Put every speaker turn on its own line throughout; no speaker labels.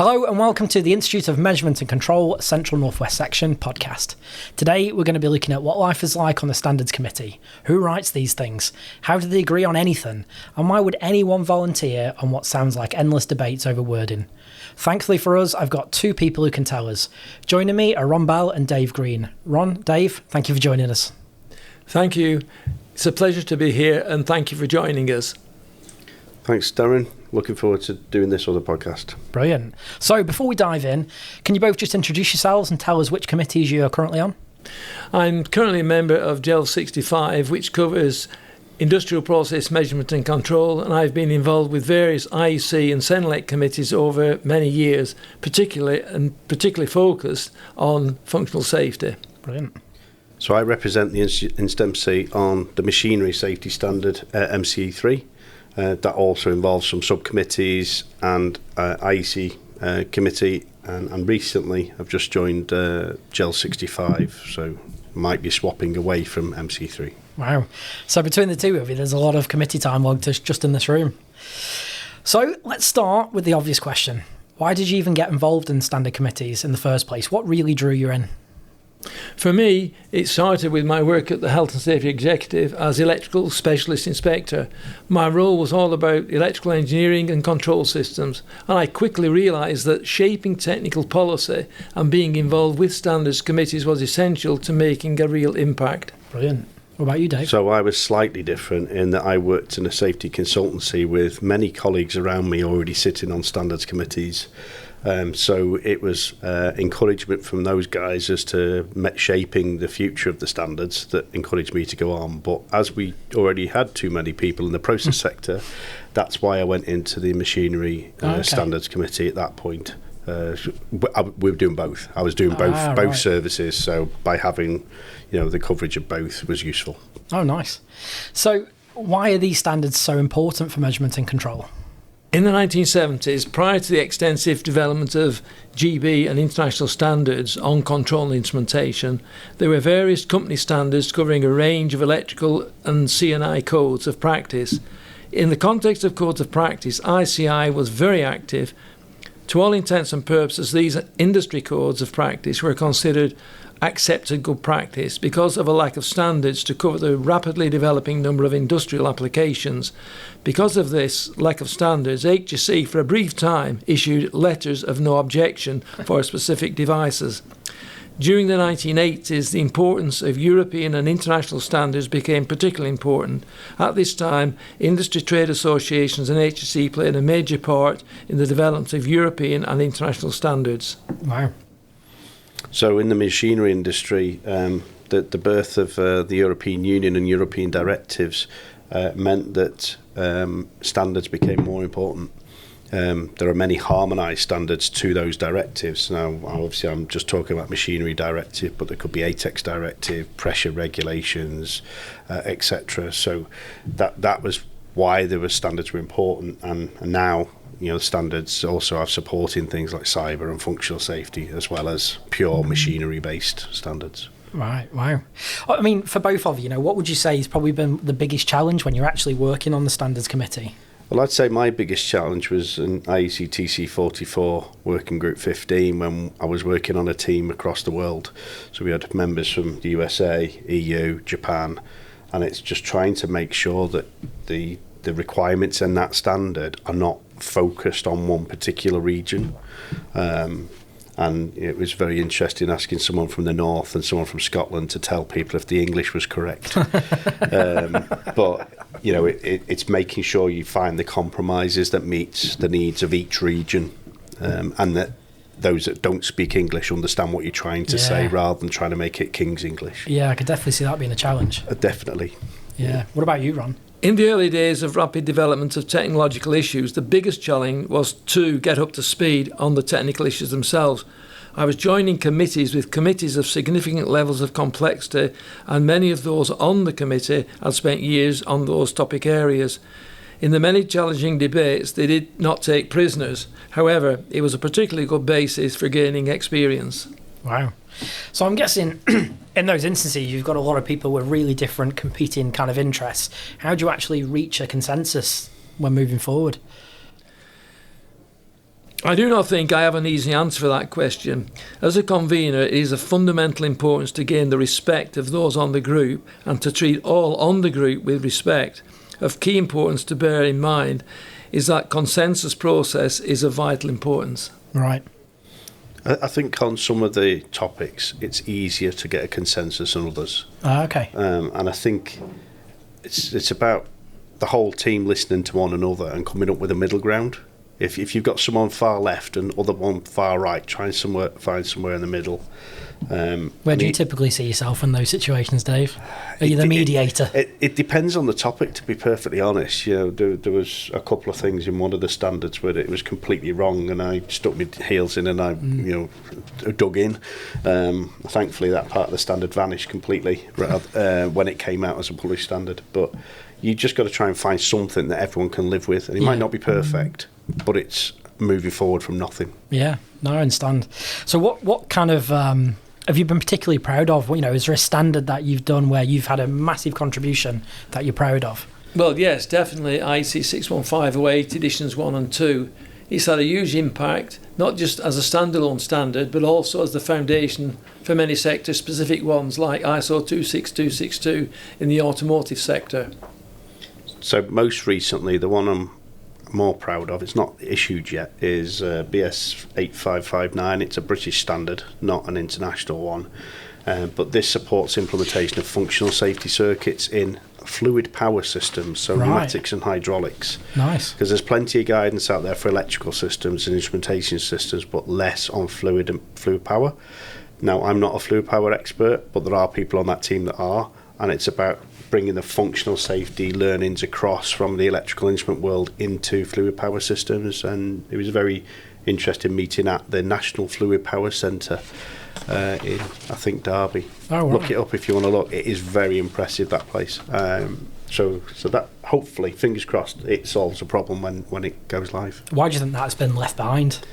Hello and welcome to the Institute of Measurement and Control Central Northwest Section podcast. Today we're going to be looking at what life is like on the Standards Committee, who writes these things, how do they agree on anything, and why would anyone volunteer on what sounds like endless debates over wording. Thankfully for us, I've got two people who can tell us. Joining me are Ron Bell and Dave Green. Ron, Dave, thank you for joining us.
Thank you. It's a pleasure to be here and thank you for joining us.
Thanks, Darren. Looking forward to doing this other podcast.
Brilliant. So before we dive in, can you both just introduce yourselves and tell us which committees you're currently on?
I'm currently a member of GEL 65, which covers Industrial Process Measurement and Control, and I've been involved with various IEC and CENELEC committees over many years, particularly focused on functional safety.
Brilliant.
So I represent the InstMC on the Machinery Safety Standard MCE3. That also involves some subcommittees and IEC committee, and recently I've just joined GEL 65, so might be swapping away from MC3.
Wow. So between the two of you, there's a lot of committee time logged just in this room. So let's start with the obvious question. Why did you even get involved in standard committees in the first place? What really drew you in?
For me, it started with my work at the Health and Safety Executive as Electrical Specialist Inspector. My role was all about electrical engineering and control systems, and I quickly realised that shaping technical policy and being involved with standards committees was essential to making a real impact.
Brilliant. What about you, Dave?
So I was slightly different in that I worked in a safety consultancy with many colleagues around me already sitting on standards committees. So it was encouragement from those guys as to shaping the future of the standards that encouraged me to go on. But as we already had too many people in the process sector, that's why I went into the Machinery Standards Committee at that point. We were doing both. I was doing both services, so by having the coverage of both was useful.
Oh, nice. So why are these standards so important for measurement and control?
In the 1970s, prior to the extensive development of GB and international standards on control and instrumentation, there were various company standards covering a range of electrical and C&I codes of practice. In the context of codes of practice, ICI was very active. To all intents and purposes, these industry codes of practice were considered accepted good practice because of a lack of standards to cover the rapidly developing number of industrial applications. Because of this lack of standards, HSE for a brief time issued letters of no objection for specific devices. During the 1980s, the importance of European and international standards became particularly important. At this time, industry trade associations and HSE played a major part in the development of European and international standards.
Wow.
So in the machinery industry, the birth of the European Union and European directives meant that standards became more important. There are many harmonised standards to those directives. Now, obviously, I'm just talking about machinery directive, but there could be ATEX directive, pressure regulations, etc. So that was why there were standards were important, and now standards also are supporting things like cyber and functional safety, as well as pure machinery-based standards.
Right, wow. I mean, for both of you, what would you say has probably been the biggest challenge when you're actually working on the standards committee?
Well, I'd say my biggest challenge was in IEC TC 44 Working Group 15 when I was working on a team across the world. So we had members from the USA, EU, Japan, and it's just trying to make sure that the requirements in that standard are not focused on one particular region. And it was very interesting asking someone from the north and someone from Scotland to tell people if the English was correct. But it's making sure you find the compromises that meets the needs of each region, and that those that don't speak English understand what you're trying to say, rather than trying to make it King's English.
Yeah, I could definitely see that being a challenge.
Definitely.
Yeah. What about you, Ron?
In the early days of rapid development of technological issues, the biggest challenge was to get up to speed on the technical issues themselves. I was joining committees of significant levels of complexity, and many of those on the committee had spent years on those topic areas. In the many challenging debates, they did not take prisoners. However, it was a particularly good basis for gaining experience.
Wow. So I'm guessing in those instances, you've got a lot of people with really different competing kind of interests. How do you actually reach a consensus when moving forward?
I do not think I have an easy answer for that question. As a convener, it is of fundamental importance to gain the respect of those on the group and to treat all on the group with respect. Of key importance to bear in mind is that consensus process is of vital importance.
Right.
I think on some of the topics, it's easier to get a consensus than others.
Okay.
And I think it's about the whole team listening to one another and coming up with a middle ground. If you've got someone far left and other one far right, try and find somewhere in the middle.
Where do you typically see yourself in those situations, Dave? Are you the mediator?
It depends on the topic, to be perfectly honest. There was a couple of things in one of the standards where it was completely wrong, and I stuck my heels in and I dug in. Thankfully, that part of the standard vanished completely when it came out as a published standard. But you just got to try and find something that everyone can live with, and it might not be perfect, but it's moving forward from nothing.
Yeah, no, I understand. So what kind of have you been particularly proud of? Is there a standard that you've done where you've had a massive contribution that you're proud of?
Well, yes, definitely. IEC 61508 editions 1 and 2. It's had a huge impact, not just as a standalone standard, but also as the foundation for many sector-specific ones like ISO 26262 in the automotive sector.
So most recently, the one I'm more proud of, it's not issued yet, is BS 8559. It's a British standard, not an international one. But this supports implementation of functional safety circuits in fluid power systems, so pneumatics and hydraulics.
Nice.
Because there's plenty of guidance out there for electrical systems and instrumentation systems, but less on fluid power. Now, I'm not a fluid power expert, but there are people on that team that are, and it's about bringing the functional safety learnings across from the electrical instrument world into fluid power systems. And it was a very interesting meeting at the National Fluid Power Centre in, I think, Derby.
Oh, wow.
Look it up if you want to look. It is very impressive, that place. So that, hopefully, fingers crossed, it solves a problem when it goes live.
Why do you think that's been left behind?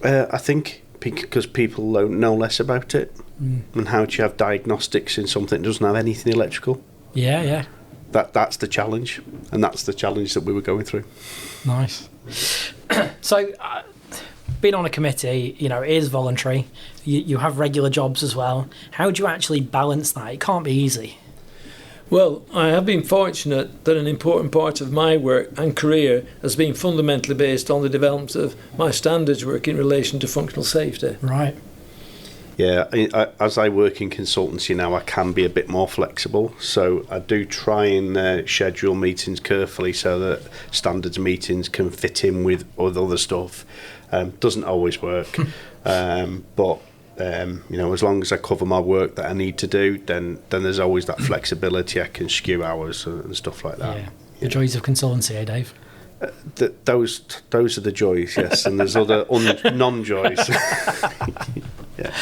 I think because people know less about it. And how do you have diagnostics in something that doesn't have anything electrical?
Yeah.
That's the challenge, and that's the challenge that we were going through.
Nice. So, being on a committee, it is voluntary. You have regular jobs as well. How do you actually balance that? It can't be easy.
Well, I have been fortunate that an important part of my work and career has been fundamentally based on the development of my standards work in relation to functional safety.
Right.
Yeah, as I work in consultancy now, I can be a bit more flexible. So I do try and schedule meetings carefully so that standards meetings can fit in with other stuff. Doesn't always work, but as long as I cover my work that I need to do, then there's always that flexibility. I can skew hours and stuff like that.
Yeah. The joys of consultancy, eh, Dave?
Those are the joys, yes, and there's other non-joys. Yeah.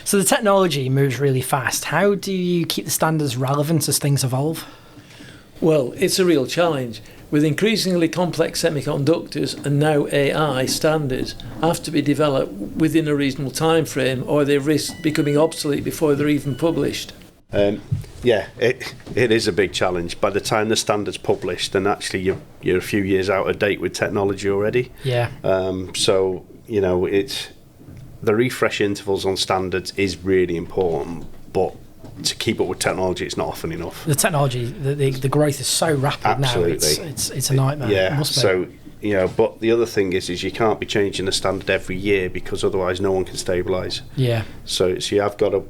So the technology moves really fast. How do you keep the standards relevant as things evolve?
Well, it's a real challenge. With increasingly complex semiconductors and now AI, standards have to be developed within a reasonable time frame, or they risk becoming obsolete before they're even published.
Yeah, it is a big challenge. By the time the standard's published, then actually you're a few years out of date with technology already.
Yeah.
So it's the refresh intervals on standards is really important, but to keep up with technology, it's not often enough.
The technology, the growth is so rapid.
Absolutely.
Now. It's a nightmare.
Yeah.
It must be.
So but the other thing is you can't be changing the standard every year because otherwise no one can stabilise.
Yeah.
So you have got to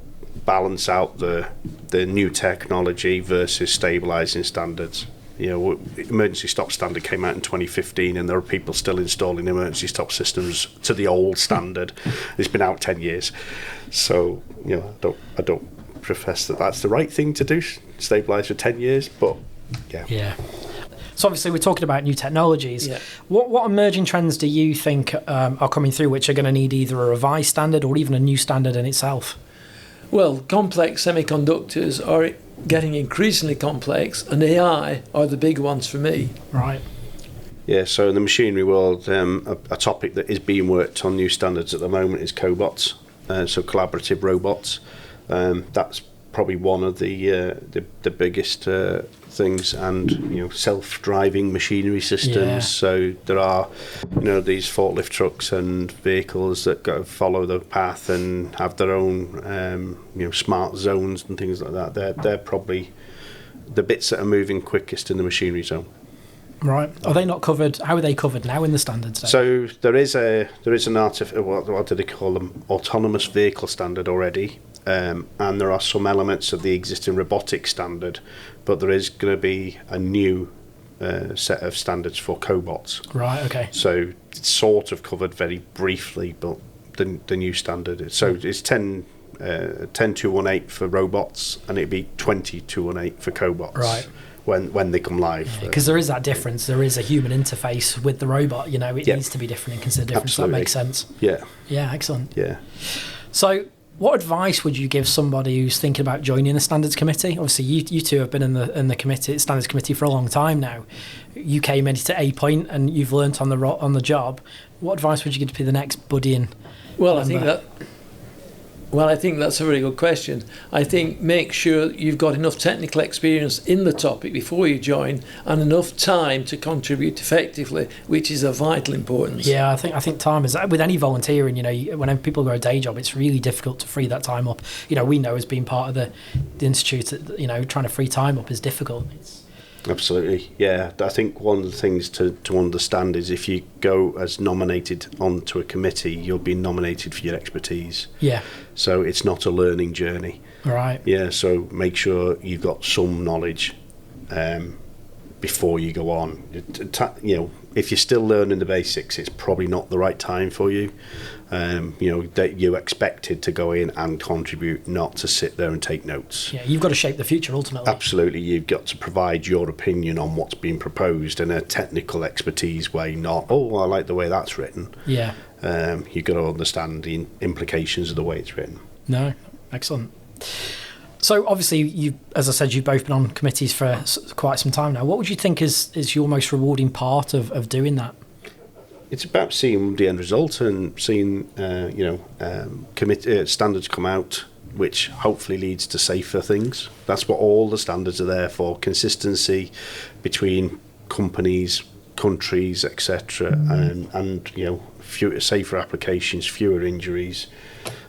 balance out the new technology versus stabilising standards. Emergency stop standard came out in 2015, and there are people still installing emergency stop systems to the old standard. It's been out 10 years, so I don't profess that that's the right thing to do. Stabilise for 10 years, but yeah.
Yeah. So obviously we're talking about new technologies.
Yeah.
What emerging trends do you think are coming through which are going to need either a revised standard or even a new standard in itself?
Well, complex semiconductors are getting increasingly complex, and AI are the big ones for me.
Right.
Yeah, so in the machinery world, a topic that is being worked on new standards at the moment is cobots, so collaborative robots. That's probably one of the biggest things, and self-driving machinery systems.
Yeah.
So there are these forklift trucks and vehicles that follow the path and have their own smart zones and things like that. They're probably the bits that are moving quickest in the machinery zone.
Right. Are they not covered? How are they covered now in the standards? Then?
So there is an what do they call them? Autonomous vehicle standard already, and there are some elements of the existing robotic standard, but there is going to be a new set of standards for cobots.
Right. Okay.
So it's sort of covered very briefly, but the new standard. So it's 10.218 for robots, and it'd be 20.218 for cobots.
Right.
When they come live.
Because there is that difference. There is a human interface with the robot. It needs to be different and consider different.
Absolutely.
So that makes sense.
Yeah.
Yeah, excellent.
Yeah.
So what advice would you give somebody who's thinking about joining the standards committee? Obviously, you two have been in the standards committee for a long time now. You came in to a point and you've learnt on the job. What advice would you give to be the next budding member?
I think that's a very good question. I think make sure you've got enough technical experience in the topic before you join, and enough time to contribute effectively, which is of vital importance.
Yeah, I think time is, with any volunteering, when people go a day job, it's really difficult to free that time up. We know as being part of the institute, trying to free time up is difficult.
Absolutely, yeah. I think one of the things to understand is if you go as nominated onto a committee, you'll be nominated for your expertise.
Yeah.
So it's not a learning journey.
Right.
Yeah, so make sure you've got some knowledge before you go on. If you're still learning the basics, it's probably not the right time for you. That you're expected to go in and contribute, not to sit there and take notes.
Yeah, you've got to shape the future ultimately.
Absolutely, you've got to provide your opinion on what's being proposed in a technical expertise way, not, I like the way that's written.
Yeah.
You've got to understand the implications of the way it's written.
No, excellent. So obviously, as I said, you've both been on committees for quite some time now. What would you think is your most rewarding part of doing that?
It's about seeing the end result and seeing standards come out, which hopefully leads to safer things. That's what all the standards are there for: consistency between companies, countries, etc., and fewer safer applications, fewer injuries.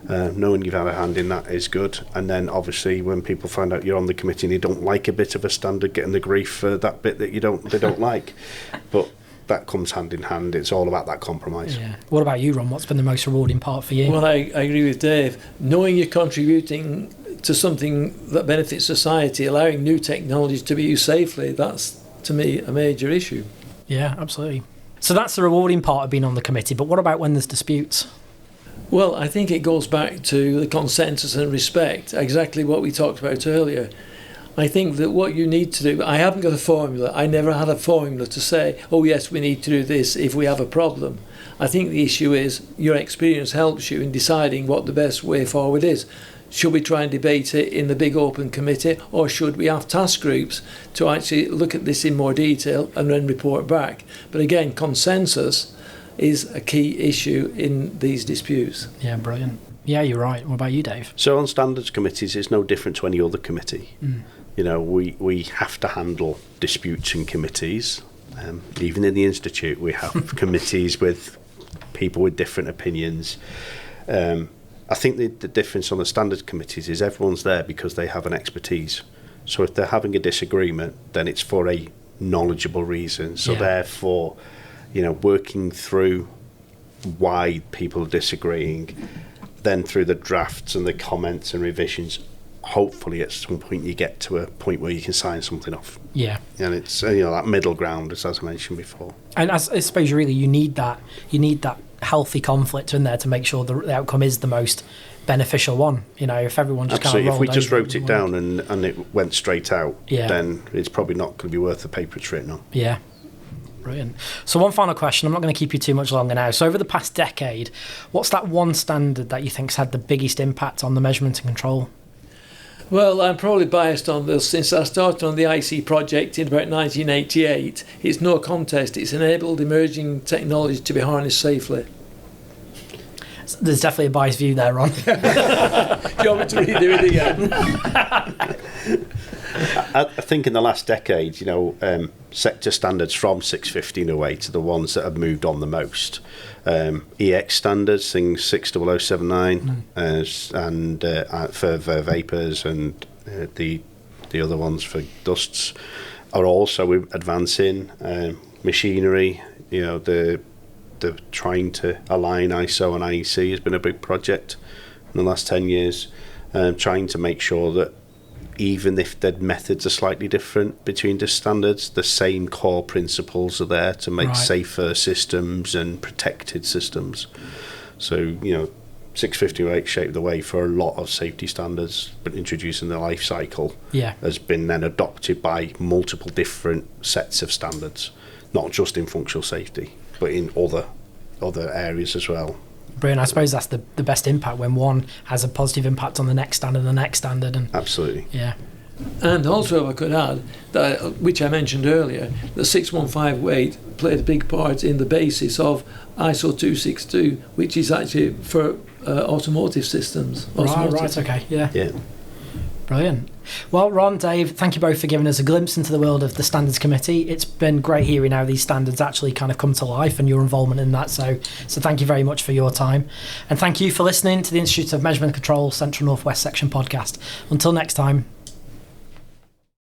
Knowing you've had a hand in that is good. And then obviously when people find out you're on the committee and you don't like a bit of a standard, getting the grief for that bit that they don't like, but that comes hand in hand. It's all about that compromise.
Yeah. What about you, Ron? What's been the most rewarding part for you?
Well, I agree with Dave. Knowing you're contributing to something that benefits society, allowing new technologies to be used safely, that's, to me, a major issue.
Yeah, absolutely. So that's the rewarding part of being on the committee, but what about when there's disputes?
Well, I think it goes back to the consensus and respect, exactly what we talked about earlier. I think that what you need to do, I haven't got a formula. I never had a formula to say, oh yes, we need to do this if we have a problem. I think the issue is your experience helps you in deciding what the best way forward is. Should we try and debate it in the big open committee, or should we have task groups to actually look at this in more detail and then report back? But again, consensus is a key issue in these disputes.
Yeah, brilliant. Yeah, you're right. What about you, Dave?
So on standards committees, it's no different to any other committee. We have to handle disputes in committees. Even in the Institute, we have committees with people with different opinions. I think the difference on the standards committees is everyone's there because they have an expertise. So if they're having a disagreement, then it's for a knowledgeable reason. So therefore, working through why people are disagreeing, then through the drafts and the comments and revisions, hopefully at some point you get to a point where you can sign something off. Yeah. And it's that middle ground, as I mentioned before.
And I suppose really you need that healthy conflict in there to make sure the outcome is the most beneficial one. If everyone just
Absolutely.
kind of rolled
if we just
over
wrote it down and it went straight out, then it's probably not going to be worth the paper it's written on.
Yeah. Brilliant. So one final question, I'm not going to keep you too much longer now. So over the past decade, what's that one standard that you think's had the biggest impact on the measurement and control?
Well, I'm probably biased on this. Since I started on the IC project in about 1988, it's no contest. It's enabled emerging technology to be harnessed safely.
There's definitely a biased view there, Ron.
Do you want me to redo it again?
I think in the last decade, sector standards from 615 away to the ones that have moved on the most. EX standards, things 60079, and for vapors and the other ones for dusts, are also advancing. Machinery, the trying to align ISO and IEC has been a big project in the last 10 years, trying to make sure that even if the methods are slightly different between the standards, the same core principles are there to make safer systems and protected systems. So, 658 shaped the way for a lot of safety standards, but introducing the life cycle has been then adopted by multiple different sets of standards, not just in functional safety, but in other areas as well.
Brilliant. I suppose that's the best impact, when one has a positive impact on the next standard. And
absolutely.
Yeah.
And also, if I could add, that, which I mentioned earlier, the 615 weight played a big part in the basis of ISO 262, which is actually for automotive systems.
Right, okay, yeah. Brilliant. Well, Ron, Dave, thank you both for giving us a glimpse into the world of the Standards Committee. It's been great hearing how these standards actually kind of come to life and your involvement in that. So thank you very much for your time. And thank you for listening to the Institute of Measurement and Control Central Northwest Section podcast. Until next time,